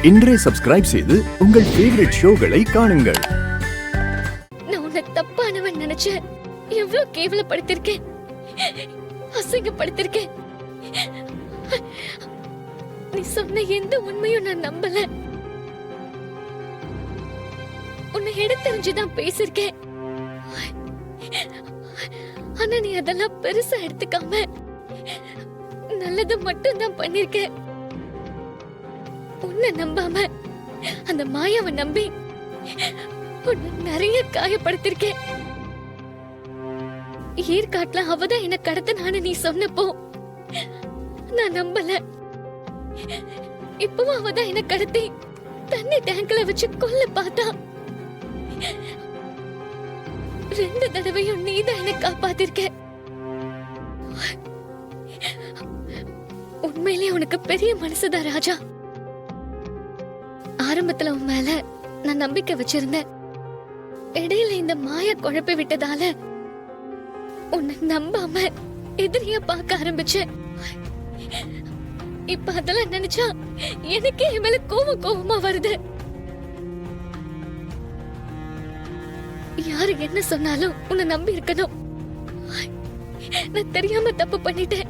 இன்றே சப்ஸ்கிரைப் செய்து உங்கள் ஃபேவரட் ஷோகளை காணுங்கள். நான் உன்னை தப்பானவன் நினைச்சேன். எவ்வளவு கேவலப்படுத்திருக்கேன், அசிங்கப்படுத்திருக்கேன். நீ சொன்ன எந்த உண்மையும் நான் நம்பல. உன்னை எடுத்தறிஞ்சுதான் பேசிருக்கேன். ஆனா நீ அதெல்லாம் பெருசா எடுத்துக்காம நல்லது மட்டும் தான் பண்ணிருக்க. உன்னை நம்பாம அந்த மாயாவை நம்பி உன்னை நிறைய காயப்படுத்திருக்கேன். ஏற்காட்டுல அவதான் என்ன கடத்தினான்னு நீ சொன்னப்போ நான் நம்பல. இப்பவும் அவதான் என்ன கடத்தி தண்ணி டேங்க்ல வச்சு கொல்ல பார்த்தா. 2 தடவையும் நீதான் என்ன காப்பாத்திருக்க. உண்மையிலேயே உனக்கு பெரிய மனசுதான் ராஜா. ஆரம்பத்துல உன் மேல நான் நம்பிக்கை வச்சிருந்தேன். இடையில இந்த மாயா குழப்பி விட்டதால உன்னை நம்பாம எதிரியா பார்க்க ஆரம்பிச்சேன். இப்ப அதெல்லாம் நினைச்சா எனக்கே என் மேல கோவமா வருது. யாரு என்ன சொன்னாலும் உன்னை நம்பி இருக்கணும். நான் தெரியாம தப்பு பண்ணிட்டேன்.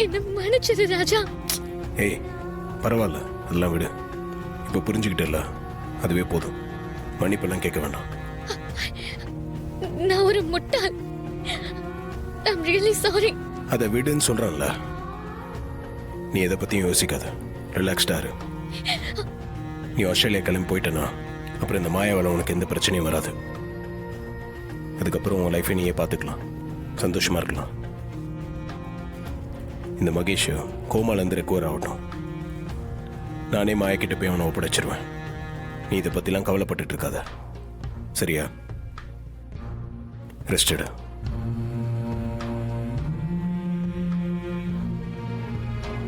என்ன மன்னிச்சிரு ராஜா. ஏய், பரவாயில்ல, அதெல்லாம் விடு. இப்ப புரிஞ்சுக்கிட்டல, அதுவே போதும். மன்னிப்பெல்லாம் கேட்க வேண்டாம். நான் ஒரு முட்டாள். I'm really sorry. அதை விடுன்னு சொல்றேன்ல. நீ எதை பத்தியும் யோசிக்காத, ரிலாக்ஸ்டா இரு. நீ ஆஸ்திரேலியா கிளம்பி போயிட்டனா அப்புறம் இந்த மாயாவால உனக்கு எந்த பிரச்சனையும் வராது. அதுக்கப்புறம் உன் லைஃபை நீயே பார்த்துக்கலாம், சந்தோஷமா இருக்கலாம். இந்த மகேஷ் கோமாலேருந்து ரெக்கவர் ஆகட்டும். நானே மாயா கிட்ட போய் அவனை ஒப்படைச்சிருவேன். நீ இதை பத்திலாம் கவலைப்பட்டுட்டு இருக்காத, சரியா? ரெஸ்ட் எடு.